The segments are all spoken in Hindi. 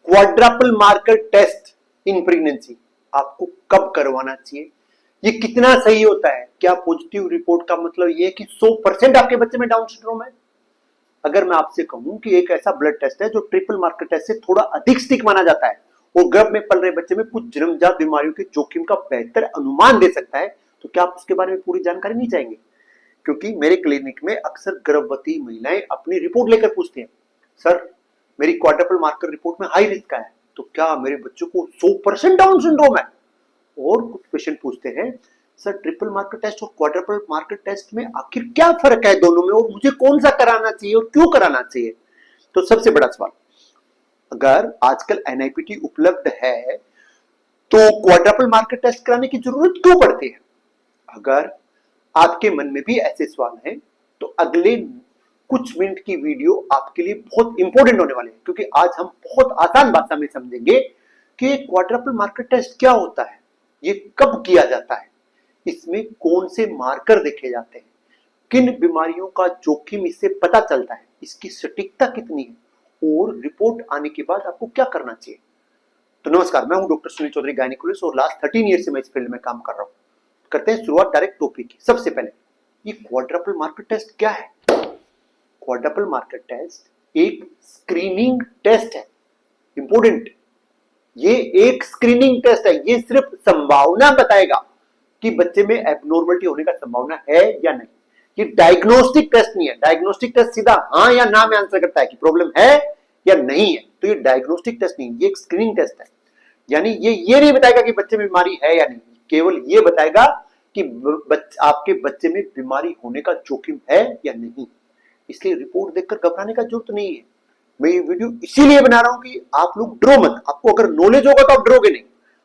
Quadruple marker test in pregnancy आपको कब करवाना चाहिए, ये कितना सही होता है, क्या पॉजिटिव रिपोर्ट का मतलब ये है कि 100% आपके बच्चे में डाउन सिंड्रोम है। अगर मैं आपसे कहूं कि एक ऐसा ब्लड टेस्ट है जो ट्रिपल मार्कर टेस्ट से थोड़ा अधिक स्टिक माना जाता है और गर्भ में पल रहे बच्चे में कुछ जन्मजात बीमारियों के जोखिम का बेहतर अनुमान दे सकता है, तो क्या आप उसके बारे में पूरी जानकारी नहीं चाहेंगे? क्योंकि मेरे क्लिनिक में अक्सर गर्भवती महिलाएं अपनी रिपोर्ट लेकर पूछती हैं, सर मेरी क्वाड्रपल मार्कर रिपोर्ट में हाई रिस्क का है, तो क्या मेरे बच्चों को 100% डाउन सिंड्रोम है? और कुछ पेशेंट पूछते हैं, सर ट्रिपल मार्कर टेस्ट और क्वाड्रपल मार्कर टेस्ट में आखिर क्या फर्क है दोनों में और मुझे कौन सा कराना चाहिए और क्यों कराना चाहिए? तो सबसे बड़ा सवाल, अगर आजकल एनआईपीटी उपलब्ध है तो क्वाड्रपल मार्कर टेस्ट कराने की जरूरत क्यों पड़ती है? अगर आपके मन में भी ऐसे सवाल हैं तो अगले कुछ मिनट की वीडियो आपके लिए बहुत इंपॉर्टेंट होने वाले हैं, क्योंकि आज हम बहुत आसान भाषा में समझेंगे कि क्वाड्रपल मार्कर टेस्ट क्या होता है, ये कब किया जाता है, इसमें कौन से मार्कर देखे जाते हैं, किन बीमारियों का जोखिम इससे पता चलता है, इसकी सटीकता कितनी है और रिपोर्ट आने के बाद आपको क्या करना चाहिए। तो नमस्कार, मैं हूं डॉक्टर सुनील चौधरी, गायनिकोलॉजिस्ट, और लास्ट 13 ईयर से मैं इस फील्ड में काम कर रहा हूं। करते हैं शुरुआत डायरेक्ट टॉपिक की। सबसे पहले ये क्वाड्रपल मार्कर टेस्ट क्या है? क्वाड्रपल मार्कर टेस्ट एक स्क्रीनिंग टेस्ट है, इंपॉर्टेंट। ये एक स्क्रीनिंग टेस्ट है, ये सिर्फ संभावना बताएगा कि बच्चे में एबनॉर्मलिटी होने का संभावना है या नहीं। ये डायग्नोस्टिक टेस्ट नहीं है। डायग्नोस्टिक टेस्ट सीधा हाँ या ना में आंसर करता है कि प्रॉब्लम है या नहीं है, तो ये डायग्नोस्टिक टेस्ट नहीं, ये एक स्क्रीनिंग टेस्ट है। यानी ये नहीं बताएगा कि बच्चे में बीमारी है या नहीं, केवल ये बताएगा कि आपके बच्चे में बीमारी होने का जोखिम है या नहीं। इसलिए रिपोर्ट देखकर घबराने का जरूरत नहीं है। मैं ये वीडियो इसीलिए बना रहा हूं कि आप लोग डरो मत। आपको अगर नॉलेज होगा तो आप डरोगे नहीं,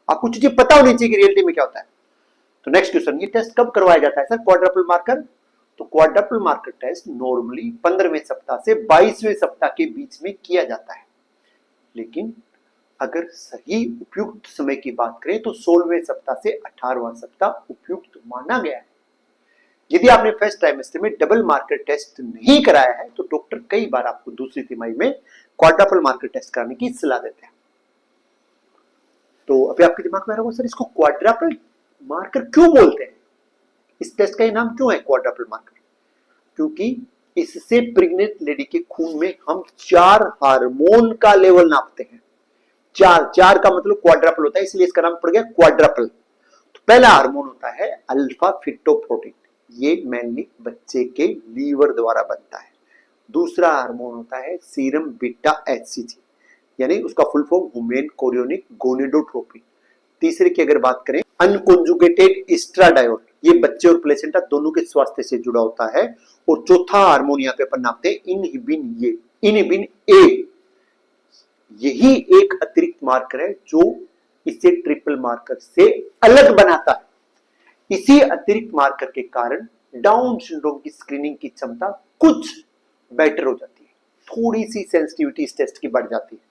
आपको चीजें पता होनी चाहिए कि रियलिटी में क्या होता है। तो नेक्स्ट क्वेश्चन, ये टेस्ट कब करवाया जाता है सर क्वाड्रपल मार्कर? तो क्वाड्रपल मार्कर टेस्ट नॉर्मली 15वें सप्ताह से 22वें सप्ताह के बीच में किया जाता है, लेकिन अगर सही उपयुक्त समय की बात करें तो 16वें सप्ताह से 18वां सप्ताह उपयुक्त माना गया है। यदि आपने फर्स्ट ट्राइमेस्टर में डबल मार्कर टेस्ट नहीं कराया है तो डॉक्टर कई बार आपको दूसरी तिमाही में क्वाड्रपल मार्कर टेस्ट कराने की सलाह देते हैं। तो अभी आपके दिमाग में आ रहा होगा, सर इसको क्वाड्रपल मार्कर क्यों बोलते हैं? इस टेस्ट का नाम क्यों है क्वाड्रपल मार्कर? क्योंकि इससे प्रेग्नेंट लेडी के खून में हम 4 हार्मोन का लेवल नापते हैं। चार का मतलब क्वाड्रपल होता है, इसलिए इसका नाम पड़ गया क्वाड्रपल। तो पहला हार्मोन होता है अल्फा फिटोप्रोटीन, ये मेनली बच्चे के लीवर द्वारा बनता है। दूसरा हार्मोन होता है सीरम बीटा एचसीजी, यानी उसका full form human chorionic gonadotropin. तीसरे की अगर बात करें अनकॉन्जुगेटेड एस्ट्राडायोल, ये बच्चे और प्लेसेंटा दोनों के स्वास्थ्य से जुड़ा होता है। और चौथा हार्मोन यहाँ पे अपन नापते हैं इनहिबिन ए। यही एक अतिरिक्त मार्कर है जो इसे ट्रिपल मार्कर से अलग बनाता है। इसी अतिरिक्त मार्कर के कारण डाउन सिंड्रोम की स्क्रीनिंग की क्षमता कुछ बेटर हो जाती है, थोड़ी सी सेंसिटिविटी इस टेस्ट की बढ़ जाती है।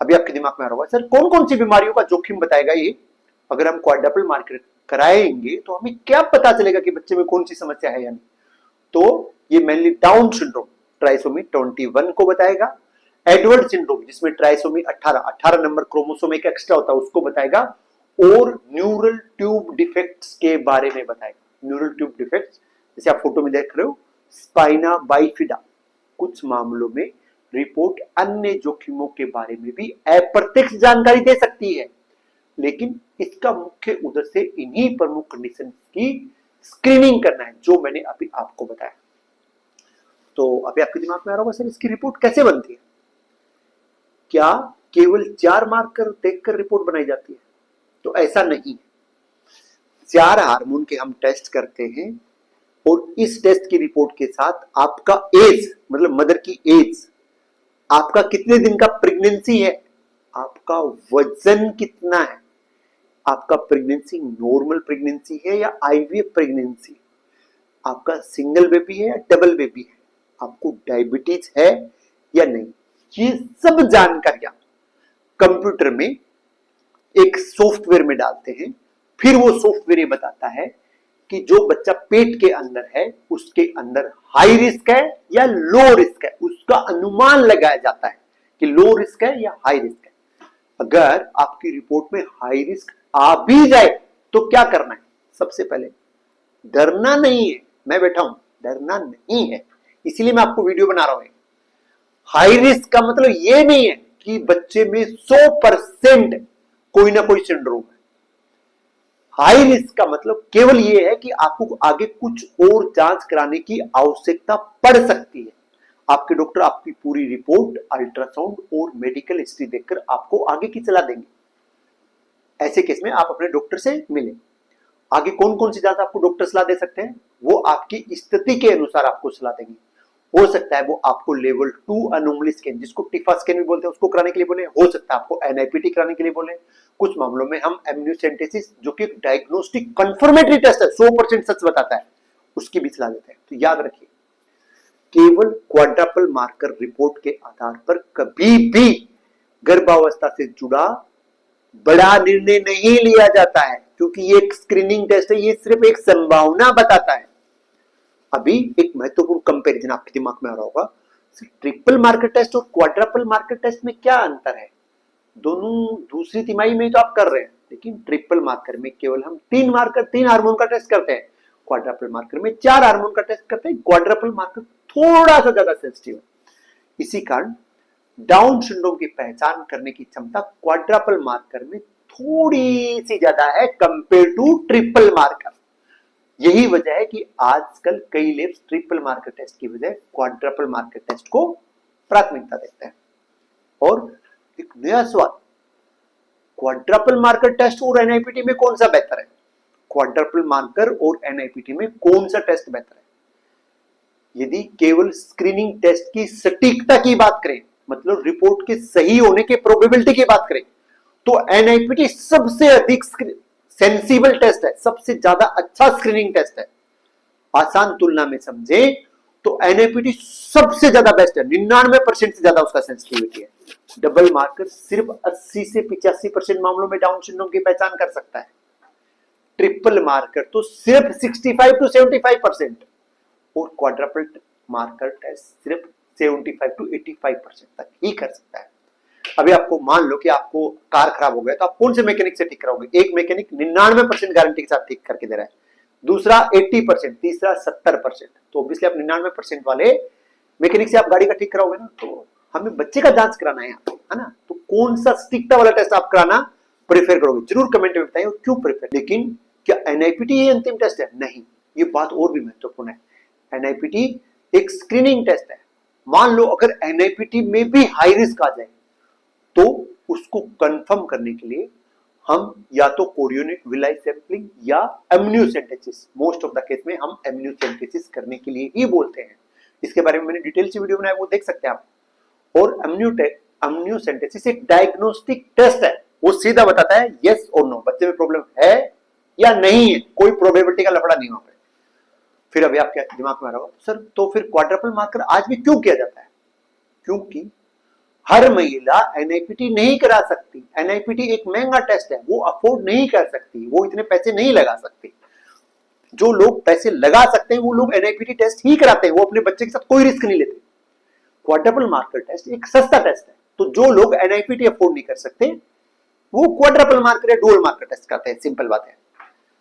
अभी आपके दिमाग में आ रहा होगा, सर कौन कौन सी बीमारियों का जोखिम बताएगा ये? अगर हम क्वाड्रपल मार्कर कराएंगे तो हमें क्या पता चलेगा कि बच्चे में कौन सी समस्या है या नहीं? तो ये मेनली डाउन सिंड्रोम ट्राइसोमी 21 को बताएगा, एडवर्ड सिंड्रोम जिसमें ट्राइसोमी 18 नंबर क्रोमोसोम एक एक्स्ट्रा होता है उसको बताएगा, और न्यूरल ट्यूब डिफेक्ट्स के बारे में बताएगा। न्यूरल ट्यूब डिफेक्ट्स जैसे आप फोटो में देख रहे हो, स्पाइना बाइफिडा। कुछ मामलों में रिपोर्ट अन्य जोखिमों के बारे में भी अप्रत्यक्ष जानकारी दे सकती है, लेकिन इसका मुख्य उद्देश्य इन्हीं प्रमुख कंडीशन की स्क्रीनिंग करना है जो मैंने अभी आपको बताया। तो अभी आपके दिमाग में आ रहा होगा, सर इसकी रिपोर्ट कैसे बनती है? क्या केवल 4 मार्कर देखकर रिपोर्ट बनाई जाती है? तो ऐसा नहीं। 4 हार्मोन के हम टेस्ट करते हैं और इस टेस्ट की रिपोर्ट के साथ आपका एज, मतलब मदर की एज, आपका कितने दिन का प्रेगनेंसी है, आपका वजन कितना है, आपका प्रेगनेंसी नॉर्मल प्रेगनेंसी है या आईवीएफ प्रेगनेंसी, आपका सिंगल बेबी है या डबल बेबी है, आपको डायबिटीज है या नहीं, ये सब जानकारियां कंप्यूटर में एक सॉफ्टवेयर में डालते हैं। फिर वो सॉफ्टवेयर ये बताता है कि जो बच्चा पेट के अंदर है उसके अंदर हाई रिस्क है या लो रिस्क है, उसका अनुमान लगाया जाता है कि लो रिस्क है या हाई रिस्क है। अगर आपकी रिपोर्ट में हाई रिस्क आ भी जाए तो क्या करना है? सबसे पहले डरना नहीं है, मैं बैठा हूं, डरना नहीं है, इसीलिए मैं आपको वीडियो बना रहा हूं। हाई रिस्क का मतलब यह नहीं है कि बच्चे में 100% कोई ना कोई सिंड्रोम है। हाई रिस्क का मतलब केवल यह है कि आपको आगे कुछ और जांच कराने की आवश्यकता पड़ सकती है। आपके डॉक्टर आपकी पूरी रिपोर्ट, अल्ट्रासाउंड और मेडिकल हिस्ट्री देखकर आपको आगे की सलाह देंगे। ऐसे केस में आप अपने डॉक्टर से मिलें। आगे कौन कौन सी जांच आपको डॉक्टर सलाह दे सकते हैं, वो आपकी स्थिति के अनुसार आपको सलाह देंगे। हो सकता है वो आपको लेवल 2 अनोमली स्कैन, जिसको टिफा स्कैन भी बोलते हैं, उसको कराने के लिए बोले। हो सकता है आपको एनआईपीटी कराने के लिए बोले। कुछ मामलों में हम एम्नियोसेंटेसिस, जो कि डायग्नोस्टिक कंफर्मेटरी टेस्ट है, 100% सच बताता है, उसकी भी सलाह देते हैं। तो याद रखिए, केवल क्वाड्रपल मार्कर रिपोर्ट के आधार पर कभी भी गर्भावस्था से जुड़ा बड़ा निर्णय नहीं लिया जाता है, क्योंकि ये एक स्क्रीनिंग टेस्ट है, ये सिर्फ एक संभावना बताता है। अभी एक महत्वपूर्ण कंपैरिजन आपके दिमाग में आ रहा होगा, ट्रिपल मार्कर टेस्ट और क्वाड्रपल मार्कर टेस्ट में क्या अंतर है? दोनों दूसरी तिमाही में तो आप कर रहे हैं, लेकिन ट्रिपल मार्कर में केवल हम 3 हार्मोन का टेस्ट करते हैं, क्वाड्रपल मार्कर में 4 हार्मोन का टेस्ट करते हैं। क्वाड्रपल मार्कर थोड़ा सा ज्यादा सेंसिटिव है। इसी कारण डाउन सिंड्रोम की पहचान करने की क्षमता क्वाड्रपल मार्कर में थोड़ी सी ज्यादा है कंपेयर टू ट्रिपल मार्कर। यही वजह है कि आजकल कई लैब्स ट्रिपल मार्कर टेस्ट की बजाय क्वाड्रपल मार्कर टेस्ट को प्राथमिकता देते हैं। और एक नया सवाल, क्वाड्रपल मार्कर टेस्ट और एनआईपीटी में कौन सा बेहतर है? क्वाड्रपल मार्कर और एनआईपीटी में कौन सा टेस्ट बेहतर है? यदि केवल स्क्रीनिंग टेस्ट की सटीकता की बात करें, मतलब रिपोर्ट के सही होने के प्रोबेबिलिटी की बात करें, तो एनआईपीटी सबसे अधिक सेंसिबल टेस्ट है, सबसे ज्यादा अच्छा स्क्रीनिंग टेस्ट है। आसान तुलना में समझे तो एनआईपीटी सबसे ज्यादा बेस्ट है, 99% से ज्यादा उसका सेंसिटिविटी है। डबल मार्कर सिर्फ 80 से 85% मामलों में डाउन सिंड्रोम की पहचान कर सकता है। ट्रिपल मार्कर तो सिर्फ 65 to 75% और क्वाड्रपल मार्कर टेस्ट सिर्फ 75 to 85% तक ही कर सकता है। अभी आपको मान लो कि आपको कार खराब हो गया, तो आप कौन से मैकेनिक से ठीक कराओगे? एक मैकेनिक 99% गारंटी के साथ ठीक करके दे रहा है, दूसरा 80%, तीसरा 70%। तो ऑब्वियसली आप 99% वाले मैकेनिक से आप गाड़ी का ठीक कराओगे ना। तो हमें बच्चे का जांच कराना है ना, तो कौन सा सटीकता वाला टेस्ट आप कराना प्रेफर करोगे? जरूर कमेंट में बताइए क्यों प्रेफर। लेकिन क्या एनआईपीटी ये अंतिम टेस्ट है? नहीं, ये बात और भी महत्वपूर्ण है। एनआईपीटी एक स्क्रीनिंग टेस्ट है। मान लो अगर एनआईपीटी में भी हाई रिस्क आ जाए, तो उसको कंफर्म करने के लिए हम या तो कोरियोनिक विलाई सैंपलिंग या amniocentesis, most of the case में हम एम्नियोसेंटेसिस करने के लिए ही बोलते हैं। इसके बारे में मैंने डिटेल से वीडियो बनाया, वो देख सकते हैं आप। और एम्नियोसेंटेसिस एक डायग्नोस्टिक टेस्ट है, वो सीधा बताता है यस और नो, बच्चे में प्रॉब्लम है या नहीं है, कोई प्रोबेबिलिटी का लफड़ा नहीं वहां पे। फिर अभी आपके दिमाग में आ रहा होगा, सर तो फिर क्वाड्रपल मार्कर आज भी क्यों किया जाता है? क्योंकि हर महिला एनआईपीटी नहीं करा सकती। एनआईपीटी एक महंगा टेस्ट है, वो अफोर्ड नहीं कर सकती, वो इतने पैसे नहीं लगा सकती। जो लोग पैसे लगा सकते हैं वो लोग एनआईपीटी टेस्ट ही कराते हैं, वो अपने बच्चे के साथ कोई रिस्क नहीं लेते। क्वाड्रपल मार्कर टेस्ट एक सस्ता टेस्ट है, तो जो लोग एनआईपीटी अफोर्ड नहीं कर सकते वो क्वाड्रपल मार्कर या डुअल मार्कर टेस्ट करते हैं, सिंपल बात है।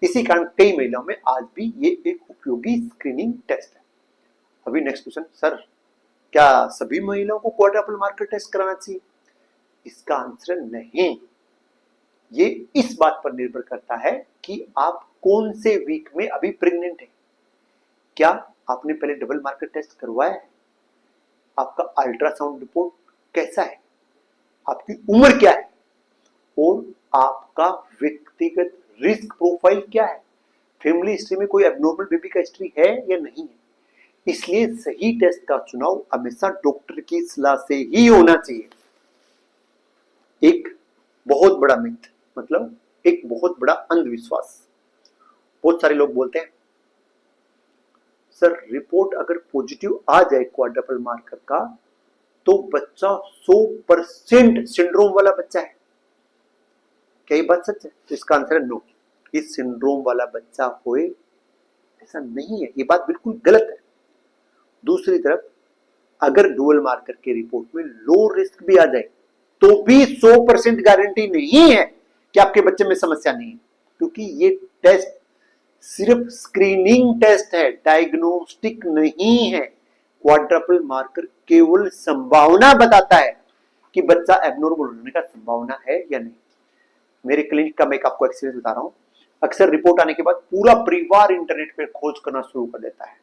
इसी कारण कई महिलाओं में आज भी ये एक उपयोगी स्क्रीनिंग टेस्ट है। अभी नेक्स्ट क्वेश्चन, सर क्या सभी महिलाओं को क्वाड्रपल मार्कर टेस्ट कराना चाहिए? इसका आंसर नहीं। ये इस बात पर निर्भर करता है कि आप कौन से वीक में अभी प्रेग्नेंट है। क्या आपने पहले डबल मार्कर टेस्ट करवाया है? आपका अल्ट्रासाउंड रिपोर्ट कैसा है? आपकी उम्र क्या है? और आपका व्यक्तिगत रिस्क प्रोफाइल क्या है? फैमिली हिस्ट्री में कोई एबनॉर्मल बेबी का हिस्ट्री है या नहीं है? इसलिए सही टेस्ट का चुनाव हमेशा डॉक्टर की सलाह से ही होना चाहिए। एक बहुत बड़ा मिथ, मतलब एक बहुत बड़ा अंधविश्वास, बहुत सारे लोग बोलते हैं सर रिपोर्ट अगर पॉजिटिव आ जाए क्वाड्रपल मार्कर का तो बच्चा 100% सिंड्रोम वाला बच्चा है। क्या ये बात सच है? तो इसका आंसर है नो। इस सिंड्रोम वाला बच्चा होए ऐसा नहीं है, ये बात बिल्कुल गलत है। दूसरी तरफ अगर डुअल मार्कर के रिपोर्ट में लो रिस्क भी आ जाए तो भी 100% गारंटी नहीं है कि आपके बच्चे में समस्या नहीं है, क्योंकि ये टेस्ट सिर्फ स्क्रीनिंग टेस्ट है, डायग्नोस्टिक नहीं है। क्वाड्रपल मार्कर केवल संभावना बताता है कि बच्चा एबनॉर्मल होने का संभावना है या नहीं। मेरे क्लिनिक का मैं आपको एक्सपीरियंस बता रहा हूं। अक्सर रिपोर्ट आने के बाद पूरा परिवार इंटरनेट पे खोज करना शुरू कर देता है।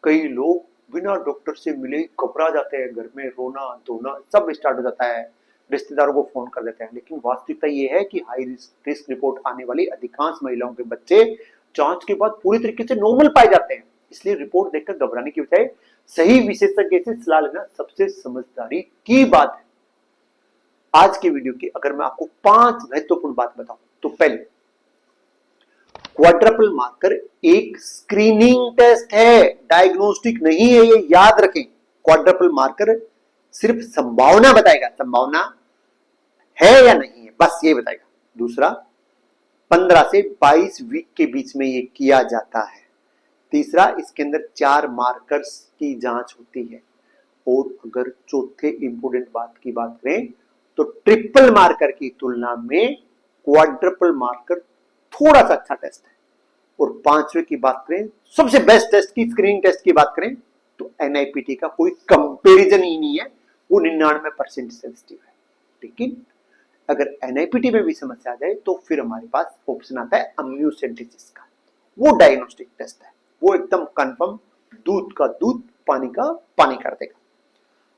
कई लोग बिना डॉक्टर से मिले घबरा जाते हैं, घर में रोना धोना सब स्टार्ट हो जाता है, रिश्तेदारों को फोन कर देते हैं। लेकिन वास्तविकता ये है कि हाई रिस्क रिपोर्ट आने वाली अधिकांश महिलाओं के बच्चे जांच के बाद पूरी तरीके से नॉर्मल पाए जाते हैं। इसलिए रिपोर्ट देखकर घबराने की बजाय सही विशेषज्ञ से सलाह लेना सबसे समझदारी की बात है। आज के वीडियो की अगर मैं आपको 5 महत्वपूर्ण बात बताऊं तो पहले, क्वाड्रपल मार्कर एक स्क्रीनिंग टेस्ट है, डायग्नोस्टिक नहीं है, ये याद रखें। क्वाड्रपल मार्कर सिर्फ संभावना बताएगा, संभावना है या नहीं है, बस ये बताएगा। दूसरा, 15 से 22 वीक के बीच में ये किया जाता है। तीसरा, इसके अंदर 4 मार्कर्स की जांच होती है। और अगर चौथे इंपोर्टेंट बात की बात करें तो ट्रिपल मार्कर की तुलना में क्वाड्रपल मार्कर थोड़ा सा अच्छा टेस्ट है। और 5वें की बात करें, सबसे बेस्ट टेस्ट की, स्क्रीनिंग टेस्ट की बात करें तो एनआईपीटी का कोई कंपैरिजन ही नहीं है, वो 99% सेंसिटिव है। लेकिन अगर एनआईपीटी में भी समस्या आ जाए तो फिर हमारे पास ऑप्शन आता है अम्नियोसेंटेसिस का, वो डायग्नोस्टिक टेस्ट है, वो एकदम कंफर्म दूध का दूध पानी का पानी कर देगा।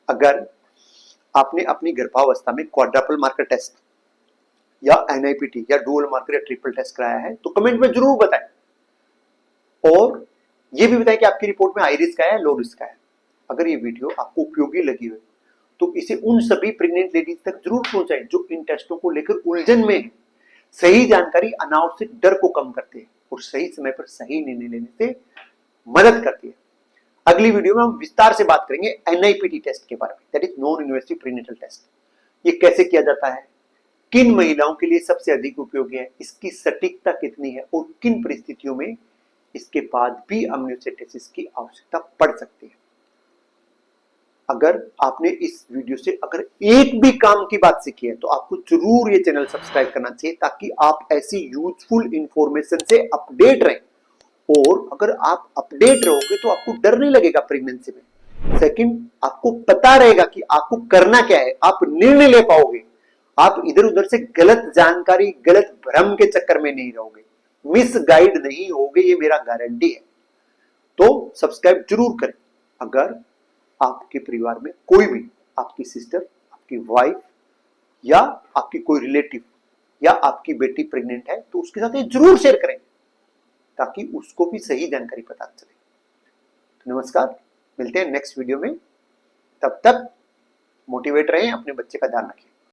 अगर आपने अपनी गर्भावस्था में क्वाड्रपल मार्कर टेस्ट या एनआईपीटी या डुअल मार्कर या ट्रिपल टेस्ट कराया है तो कमेंट में जरूर बताएं, और ये भी बताएं कि आपकी रिपोर्ट में हाई रिस्क आया है, लो रिस्क आया है। अगर ये वीडियो आपको उपयोगी लगी हो तो इसे उन सभी प्रेग्नेंट लेडीज तक जरूर पहुंचाएं जो इन टेस्टों को लेकर उलझन में है। सही जानकारी अनावश्यक डर को कम करती है और सही समय पर सही निर्णय लेने से मदद करती है। अगली वीडियो में हम विस्तार से बात करेंगे एनआईपीटी टेस्ट के बारे में, that is non invasive prenatal test. ये कैसे किया जाता है, किन महिलाओं के लिए सबसे अधिक उपयोगी है, इसकी सटीकता कितनी है और किन परिस्थितियों में इसके बाद भी अम्नियोसेंटेसिस की आवश्यकता पड़ सकती है। अगर आपने इस वीडियो से अगर एक भी काम की बात सीखी है तो आपको जरूर ये चैनल सब्सक्राइब करना चाहिए ताकि आप ऐसी यूजफुल इंफॉर्मेशन से अपडेट रहें। और अगर आप अपडेट रहोगे तो आपको डर नहीं लगेगा प्रेगनेंसी में। सेकंड, आपको पता रहेगा कि आपको करना क्या है, आप निर्णय ले पाओगे, आप इधर उधर से गलत जानकारी गलत भ्रम के चक्कर में नहीं रहोगे, मिस गाइड नहीं होगे, ये मेरा गारंटी है। तो सब्सक्राइब जरूर करें। अगर आपके परिवार में कोई भी, आपकी सिस्टर, आपकी वाइफ या आपकी कोई रिलेटिव या आपकी बेटी प्रेग्नेंट है तो उसके साथ ये जरूर शेयर करें ताकि उसको भी सही जानकारी पता चले। तो नमस्कार, मिलते हैं नेक्स्ट वीडियो में। तब तक मोटिवेट रहें, अपने बच्चे का ध्यान रखें।